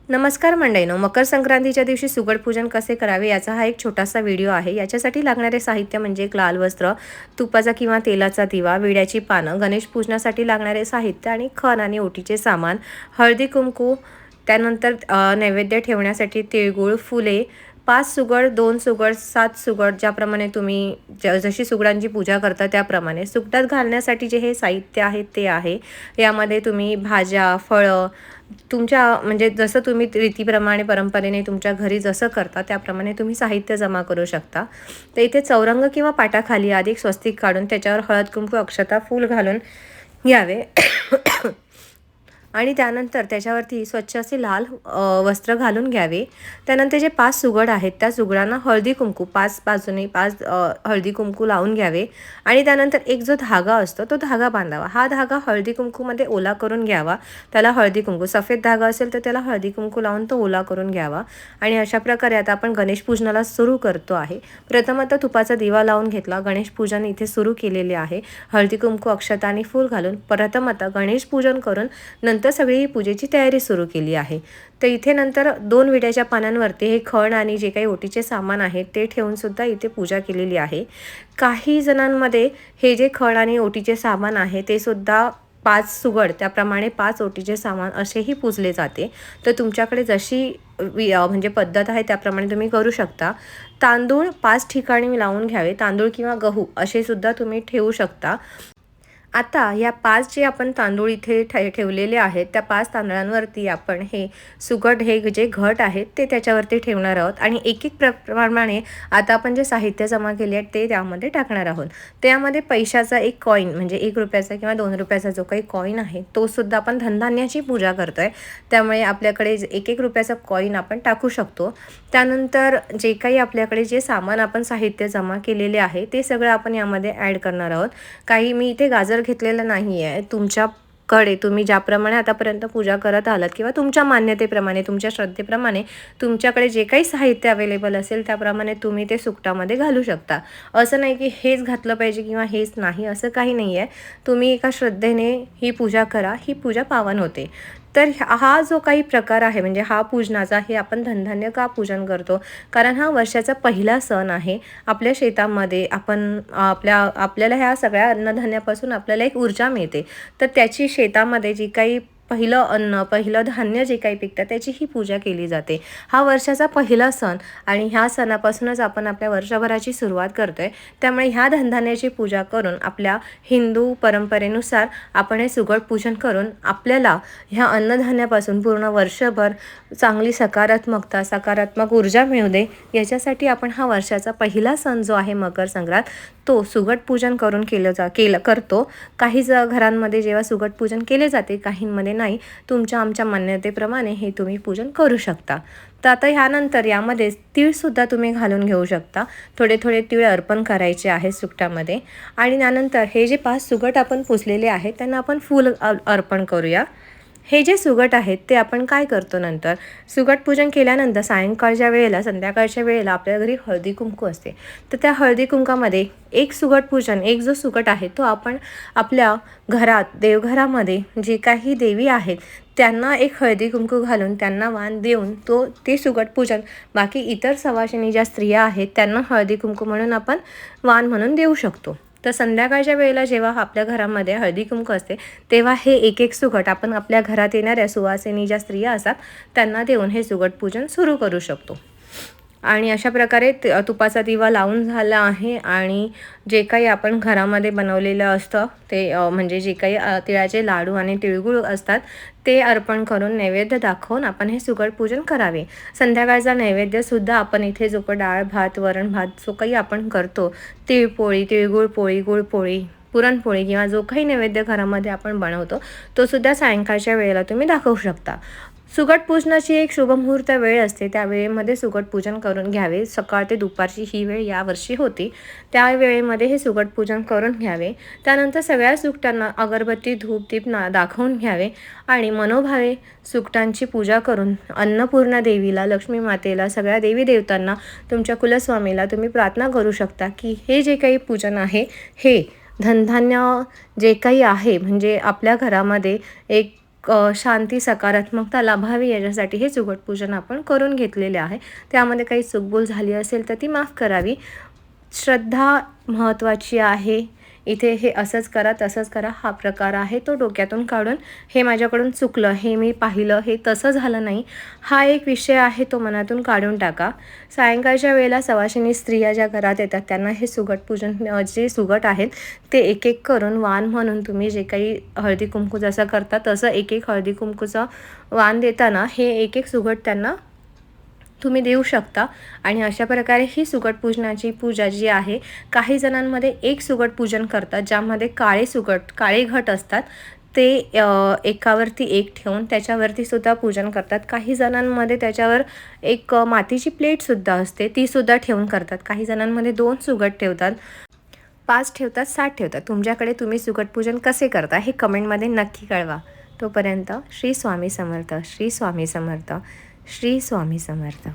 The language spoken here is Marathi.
नमस्कार मंडळीनो, मकर संक्रांतीच्या दिवशी सुगड पूजन कसे करावे याचा हा एक छोटासा व्हिडिओ आहे। याच्यासाठी लागणारे साहित्य म्हणजे एक लाल वस्त्र, तुपाचा किंवा तेलाचा दिवा, विड्याची पानं, गणेश पूजनासाठी लागणारे साहित्य आणि खण आणि ओटीचे सामान, हळदी कुंकू, त्यानंतर नैवेद्य ठेवण्यासाठी तिळगुळ, फुले, 5 सुगड, 2 सुगड, 7 सुगड, ज्याप्रमाणे तुम्ही जशी सुगडांची पूजा करता त्याप्रमाणे। सुगडात घालण्यासाठी जे हे साहित्य आहे ते आहे। यामध्ये तुम्ही भाज्या, फळं, तुमच्या म्हणजे जसं तुम्ही रीतीप्रमाणे परंपरेने तुमच्या घरी जसं करता त्याप्रमाणे तुम्ही साहित्य जमा करू शकता। तर इथे चौरंग किंवा पाटाखाली आधी स्वस्तिक काढून त्याच्यावर हळद कुंकू अक्षता फूल घालून घ्यावे आणि त्यानंतर त्याच्यावरती स्वच्छ असे लाल वस्त्र घालून घ्यावे। त्यानंतर जे 5 सुगड आहेत त्या सुगडांना हळदी कुंकू 5 बाजूने 5 हळदी कुंकू लावून घ्यावे आणि त्यानंतर एक जो धागा असतो तो धागा बांधावा। हा धागा हळदी कुंकूमध्ये ओला करून घ्यावा। त्याला हळदी कुंकू, सफेद धागा असेल तर त्याला हळदी कुंकू लावून तो ओला करून घ्यावा। आणि अशा प्रकारे आता आपण गणेश पूजनाला सुरू करतो आहे। प्रथम आता तुपाचा दिवा लावून घेतला, गणेश पूजन इथे सुरू केलेले आहे। हळदी कुंकू अक्षता आणि फूल घालून प्रथम आता गणेश पूजन करून नंतर सगळी पूजेची तयारी सुरू केली आहे। तर इथे नंतर 2 विड्याच्या पानांवरती हे खण आणि जे काही ओटीचे सामान आहे ते ठेवून सुद्धा इथे पूजा केलेली आहे। काही जणांमध्ये हे जे खण आणि ओटीचे सामान आहे ते सुद्धा 5 सुगड त्याप्रमाणे 5 ओटीचे सामान असेही पूजले जाते। तर तुमच्याकडे जशी म्हणजे पद्धत आहे त्याप्रमाणे तुम्ही करू शकता। तांदूळ 5 ठिकाणी लावून घ्यावे, तांदूळ किंवा गहू असे सुद्धा तुम्ही ठेवू शकता। आता या 5 जे आपण तांदूळ इथे ठेवलेले आहेत त्या 5 तांदळांवरती आपण हे सुगड हे जे घट आहेत ते त्याच्यावरती ठेवणार आहोत आणि एक एक प्रमाणे आता आपण जे साहित्य जमा केले आहे ते त्यामध्ये टाकणार आहोत। त्यामध्ये पैशाचा एक कॉईन म्हणजे 1 रुपयाचा किंवा 2 रुपयाचा जो काही कॉईन आहे तो सुद्धा आपण धनधान्याची पूजा करतोय, त्यामुळे आपल्याकडे 1-1 रुपयाचा कॉईन आपण टाकू शकतो। त्यानंतर जे काही आपल्याकडे जे सामान आपण साहित्य जमा केलेले आहे ते सगळं आपण यामध्ये ॲड करणार आहोत। काही मी इथे गाजर घेतलेलं नाही आहे, तुमच्याकडे तुम्ही ज्याप्रमाणे आतापर्यंत पूजा करत आलात किंवा तुमच्या मान्यतेप्रमाणे तुमच्या श्रद्धेप्रमाणे तुमच्याकडे जे काही साहित्य अवेलेबल असेल त्याप्रमाणे तुम्ही ते सुकटामध्ये घालू शकता। असं नाही की हेच घातलं पाहिजे किंवा हेच नाही, असं काही नाही आहे। तुम्ही एका श्रद्धेने ही पूजा करा, ही पूजा पावन होते। तर हा जो काही प्रकार आहे म्हणजे हा पूजनाचा, हे आपण धनधान्य का पूजन करतो, कारण हा वर्षाचा पहिला सण आहे। आपल्या शेतामध्ये आपण आपल्याला ह्या सगळ्या अन्नधान्यापासून आपल्याला एक ऊर्जा मिळते, तर त्याची शेतामध्ये जी काही पहिलं अन्न पहिलं धान्य जे काही पिकतं त्याची ही पूजा केली जाते। हा वर्षाचा पहिला सण आणि ह्या सणापासूनच आपण आपल्या वर्षभराची सुरुवात करतोय, त्यामुळे ह्या धनधान्याची पूजा करून आपल्या हिंदू परंपरेनुसार आपण हे सुगड पूजन करून आपल्याला ह्या अन्नधान्यापासून पूर्ण वर्षभर चांगली सकारात्मक ऊर्जा मिळू दे याच्यासाठी आपण हा वर्षाचा पहिला सण जो आहे मकर संक्रांत तो सुगड पूजन करून करतो। काही घरांमध्ये जेव्हा सुगड पूजन केले जाते, काहींमध्ये नाही। तुमच्या आमच्या मान्यतेप्रमाणे हे तुम्ही पूजन करू शकता। तर आता ह्यानंतर यामध्ये तीळसुद्धा तुम्ही घालून घेऊ शकता। थोडे थोडे तीळ अर्पण करायचे आहे सुकटामध्ये आणि त्यानंतर हे जे 5 सुगट आपण पुसलेले आहेत त्यांना आपण फूल अर्पण करूया। हे जे सुगट आहेत ते आपण काय करतो, नंतर सुगट पूजन केल्यानंतर सायंकाळच्या वेळेला संध्याकाळच्या वेळेला आपल्या घरी हळदी कुंकू असते, तर त्या हळदी कुंकामध्ये एक सुगट पूजन, एक जो सुगट आहे तो आपण आपल्या घरात देवघरामध्ये जे काही देवी आहेत त्यांना एक हळदी कुंकू घालून त्यांना वाण देऊन ते सुगट पूजन बाकी इतर सवाशिणी ज्या स्त्रिया आहेत त्यांना हळदी कुंकू म्हणून आपण वाण म्हणून देऊ शकतो। तर संध्याकाळच्या वेळेला जेव्हा आपल्या घरामध्ये हळदी कुंकू असते तेव्हा हे एक सुगट आपण आपल्या घरात येणाऱ्या सुवासिनी ज्या स्त्रिया असतात त्यांना देऊन हे सुगट पूजन सुरू करू शकतो। आणि अशा प्रकारे तुपाचा दिवा लावून झाला आहे आणि जे काही आपण घरामध्ये बनवलेलं असतं ते म्हणजे जे काही तिळाचे लाडू आणि तिळगुळ असतात ते अर्पण करून नैवेद्य दाखवून आपण हे सुगड पूजन करावे। संध्याकाळचा नैवेद्यसुद्धा आपण इथे जो डाळ भात वरण भात जो काही आपण करतो, तिळपोळी, तिळगुळ पोळी, गुळपोळी, पुरणपोळी किंवा जो काही नैवेद्य घरामध्ये आपण बनवतो तो सुद्धा सायंकाळच्या वेळेला तुम्ही दाखवू शकता। सुगड पूजनाची एक शुभमुहूर्त वेळ असते, त्या वेळेमध्ये सुगड पूजन करून घ्यावे। सकाळ ते दुपारची ही वेळ यावर्षी होती, त्या वेळेमध्ये हे सुगड पूजन करून घ्यावे। त्यानंतर सगळ्या सुकटांना अगरबत्ती धूप दीप दाखवून घ्यावे आणि मनोभावे सुकटांची पूजा करून अन्नपूर्णा देवीला, लक्ष्मी मातेला, सगळ्या देवी देवतांना, तुमच्या कुलस्वामीला तुम्ही प्रार्थना करू शकता की हे जे काही पूजन आहे हे धनधान्य जे काही आहे म्हणजे आपल्या घरामध्ये एक शांती सकारात्मकता लाभावी याच्यासाठी हे सुगट पूजन आपण करून घेतलेले आहे. त्यामध्ये काही चूकभूल झाली असेल तर ती माफ करावी. श्रद्धा महत्त्वाची आहे. इथे हे असंच करा तसंच करा हा प्रकार आहे तो डोक्यातून काढून हे माझ्याकडून चुकलं, हे मी पाहिलं, हे तसं झालं नाही, हा एक विषय आहे तो मनातून काढून टाका. सायंकाळच्या वेळेला सवाशिनी स्त्रिया ज्या घरात येतात त्यांना हे सुगट पूजन जे सुगट आहेत ते एक एक करून वाण म्हणून तुम्ही जे काही हळदी कुंकू जसं करता तसं एक एक हळदी कुंकूचं वाण देताना हे एक एक सुगट त्यांना तुम्ही देऊ शकता. आणि अशा प्रकारे ही सुगट पूजनाची पूजा जी आहे, काही जणांमध्ये एक सुगट पूजन करतात ज्यामध्ये काळे घट असतात ते एकावरती एक ठेवून त्याच्यावरती सुद्धा पूजन करतात. काही जणांमध्ये त्याच्यावर एक मातीची प्लेटसुद्धा असते तीसुद्धा ठेवून करतात. काही जणांमध्ये 2 सुगट ठेवतात, 5 ठेवतात, 7 ठेवतात. तुमच्याकडे तुम्ही सुगट पूजन कसे करता हे कमेंटमध्ये नक्की कळवा. तोपर्यंत श्री स्वामी समर्थ, श्री स्वामी समर्थ, श्री स्वामी समर्थ.